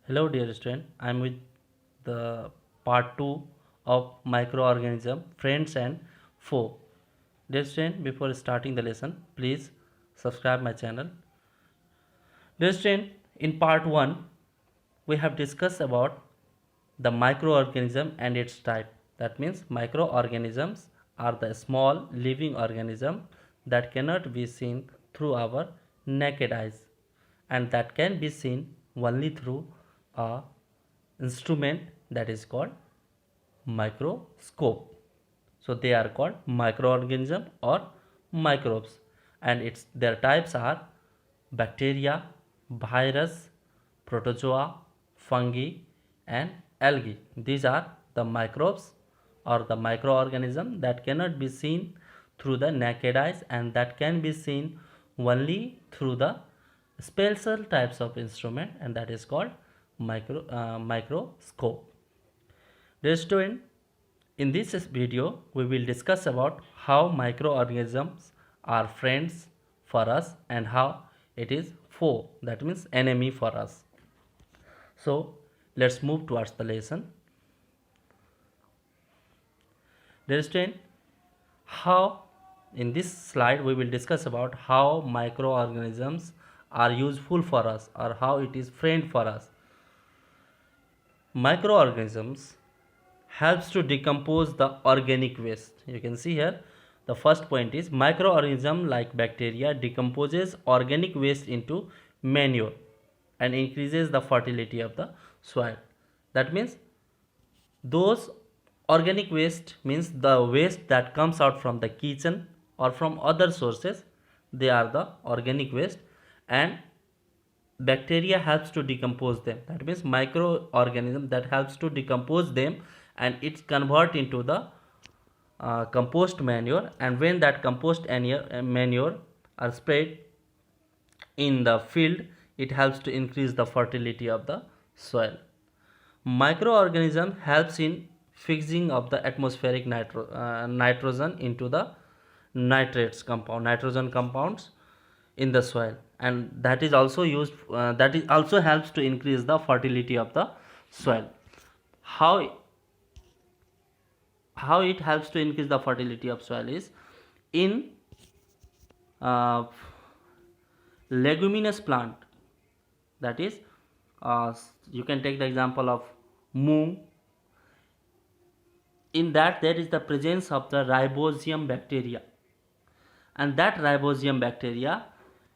Hello dear student, I am with the part 2 of microorganism friends and foe. Dear student, before starting the lesson, please subscribe my channel. Dear student, in part 1 we have discussed about the microorganism and its type. That means microorganisms are the small living organism that cannot be seen through our naked eyes and that can be seen only through a instrument that is called microscope. So they are called microorganism or microbes, and their types are bacteria, virus, protozoa, fungi, and algae. These are the microbes or the microorganism that cannot be seen through the naked eyes and that can be seen only through the special types of instrument, and that is called microscope. Dear student, in this video we will discuss about how microorganisms are friends for us and how it is foe, that means enemy for us. So let's move towards the lesson. Dear student, how in this slide we will discuss about how microorganisms are useful for us or how it is friend for us. Microorganisms helps to decompose the organic waste. You can see here the first point is microorganism like bacteria decomposes organic waste into manure and increases the fertility of the soil. That means those organic waste means the waste that comes out from the kitchen or from other sources, they are the organic waste, and bacteria helps to decompose them. That means microorganism that helps to decompose them and it's convert into the compost manure, and when that compost manure are spread in the field, it helps to increase the fertility of the soil. Microorganism helps in fixing of the atmospheric nitrogen into the nitrogen compounds in the soil, and that is also used that is also helps to increase the fertility of the soil. How how it helps to increase the fertility of soil is in uh, leguminous plant, that is you can take the example of moong. In that there is the presence of the ribosium bacteria, and that ribosium bacteria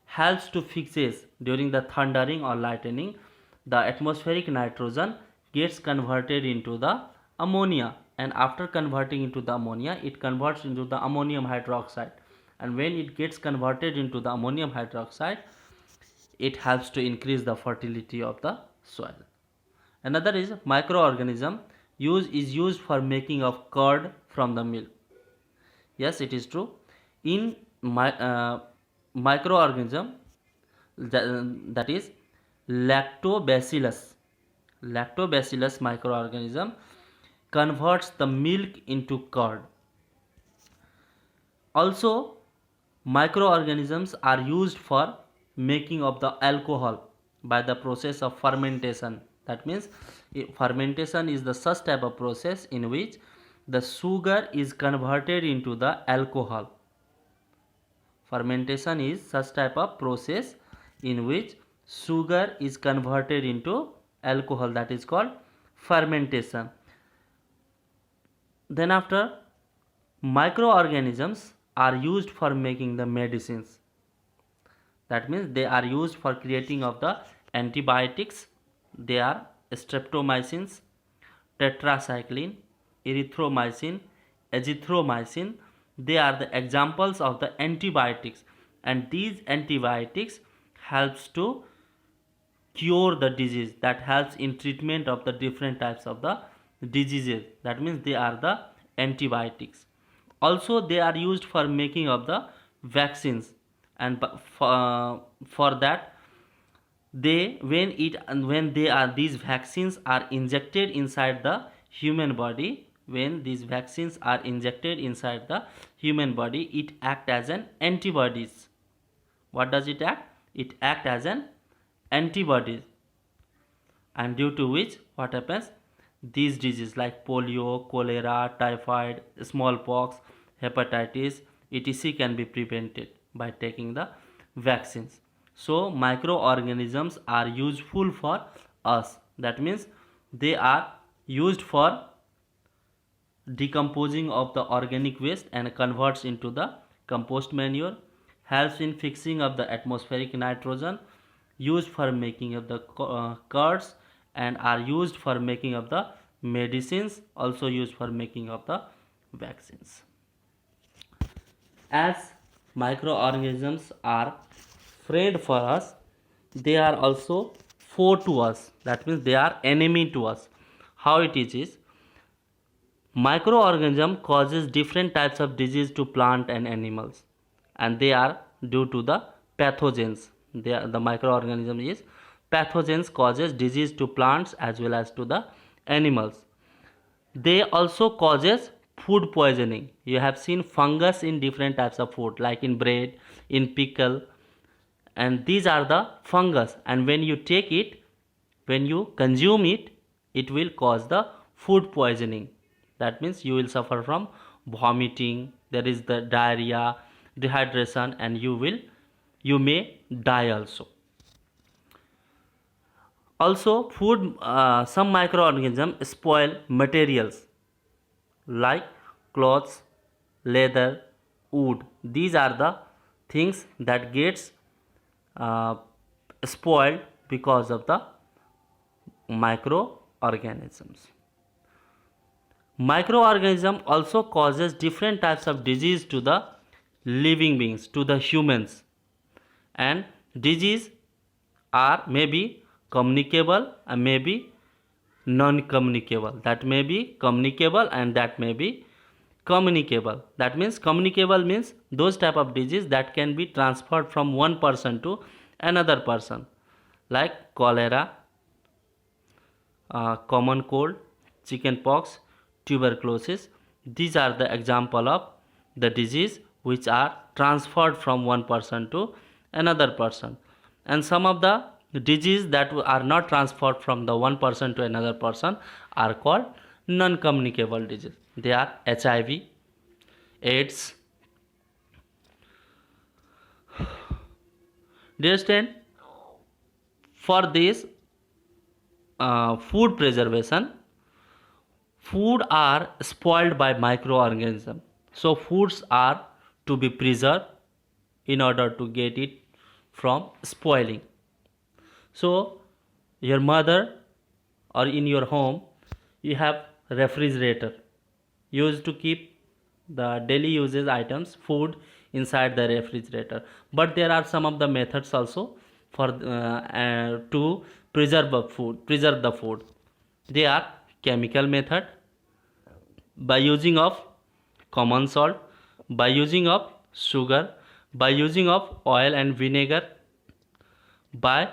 helps to fixes during the thundering or lightning. The atmospheric nitrogen gets converted into the ammonia, and after converting into the ammonia it converts into the ammonium hydroxide, and when it gets converted into the ammonium hydroxide it helps to increase the fertility of the soil. Another is microorganism is used for making of curd from the milk. Yes, it is true. In microorganism, that is lactobacillus. Lactobacillus microorganism converts the milk into curd. Also, microorganisms are used for making of the alcohol by the process of fermentation. That means fermentation is the such type of process in which the sugar is converted into the alcohol. Fermentation is such type of process in which sugar is converted into alcohol, that is called fermentation. Then after, microorganisms are used for making the medicines. That means they are used for creating of the antibiotics. They are streptomycins, tetracycline, erythromycin, azithromycin. They are the examples of the antibiotics, and these antibiotics helps to cure the disease, that helps in treatment of the different types of the diseases. That means they are the antibiotics. Also they are used for making of the vaccines, and for that they when they are these vaccines are injected inside the human body, when these vaccines are injected inside the human body, it act as an antibodies. What does it act? It act as an antibodies. and due to which what happens, these diseases like polio, cholera, typhoid, smallpox, hepatitis, etc. can be prevented by taking the vaccines. So microorganisms are useful for us. That means they are used for decomposing of the organic waste and converts into the compost manure, helps in fixing of the atmospheric nitrogen, used for making of the curds, and are used for making of the medicines, also used for making of the vaccines. As microorganisms are friend for us, they are also foe to us. That means they are enemy to us. How it is microorganism causes different types of disease to plant and animals, and they are due to the pathogens. The microorganism is pathogens causes disease to plants as well as to the animals. They also causes food poisoning. You have seen fungus in different types of food like in bread, in pickle, and these are the fungus, and when you take it, when you consume it, it will cause the food poisoning. That means you will suffer from vomiting, there is the diarrhea, dehydration, and you may die also. Also food, some microorganisms spoil materials like clothes, leather, wood. These are the things that gets uh, spoiled because of the microorganisms. Microorganism also causes different types of disease to the living beings, to the humans, and disease are maybe communicable and maybe non-communicable. That may be communicable and that may be communicable. That means communicable means those type of disease that can be transferred from one person to another person, like cholera, common cold, chickenpox, tuberculosis. These are the example of the disease which are transferred from one person to another person. And some of the disease that are not transferred from the one person to another person are called non-communicable disease. They are HIV, AIDS. Do you understand? For this food preservation, food are spoiled by microorganisms. So foods are to be preserved in order to get it from spoiling. So your mother or in your home you have refrigerator used to keep the daily uses items, food inside the refrigerator. But there are some of the methods also for to preserve the food. They are chemical method, by using of common salt, by using of sugar, by using of oil and vinegar, by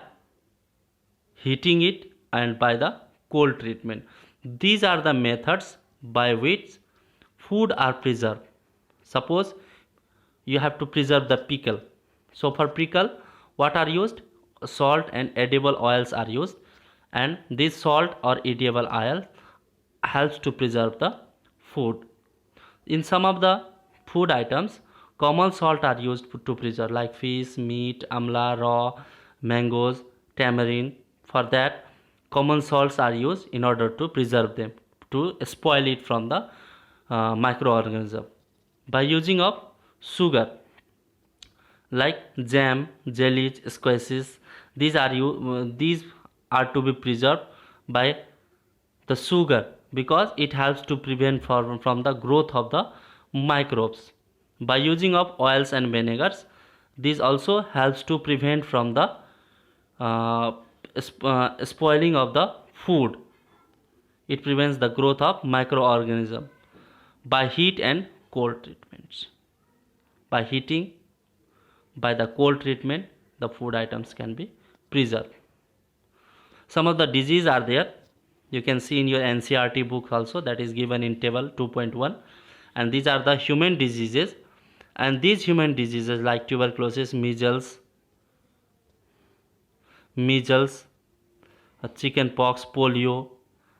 heating it, and by the cold treatment. These are the methods by which food are preserved. Suppose you have to preserve the pickle. So for pickle, what are used? Salt and edible oils are used, and this salt or edible oil helps to preserve the food. In some of the food items, common salt are used to preserve, like fish, meat, amla, raw, mangoes, tamarind. For that, common salts are used in order to preserve them, to spoil it from the microorganism. By using of sugar, like jam, jellies, squashes, these are to be preserved by the sugar, because it helps to prevent from the growth of the microbes. By using of oils and vinegars, this also helps to prevent from the spoiling of the food. It prevents the growth of microorganism. By heat and cold treatments, by heating, by the cold treatment, the food items can be preserved. Some of the disease are there, you can see in your NCERT book also, that is given in table 2.1, and these are the human diseases. And these human diseases like tuberculosis, measles, chicken pox, polio.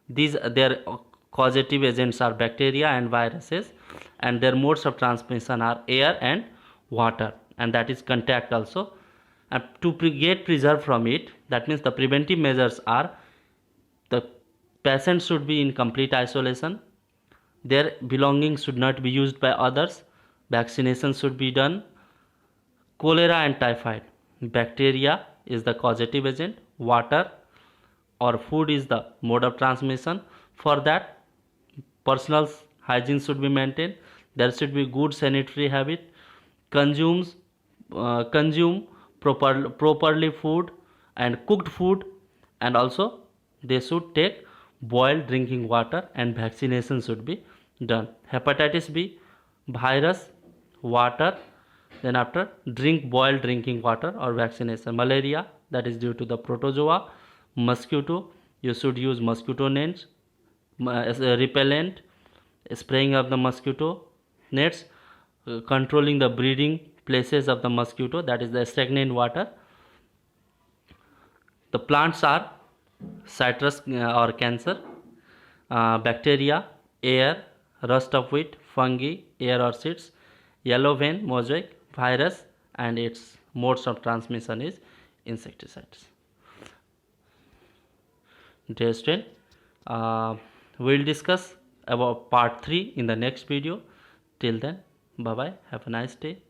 These their causative agents are bacteria and viruses, and their modes of transmission are air and water, and that is contact also. And to get preserved from it, that means the preventive measures are the patient should be in complete isolation, their belongings should not be used by others, vaccination should be done. Cholera and typhoid, bacteria is the causative agent, water or food is the mode of transmission. For that, personal hygiene should be maintained, there should be good sanitary habit, consume properly food and cooked food, and also they should take boiled drinking water, and vaccination should be done. Hepatitis B virus, water, then after drink boiled drinking water or vaccination. Malaria, that is due to the protozoa. Mosquito, you should use mosquito nets, as a repellent, spraying of the mosquito nets, controlling the breeding places of the mosquito, that is the stagnant water. The plants are citrus or cancer, bacteria, air, rust of wheat, fungi, air or seeds, yellow vein mosaic, virus, and its modes of transmission is insecticides. Dear student, we will discuss about part 3 in the next video. Till then, bye bye, have a nice day.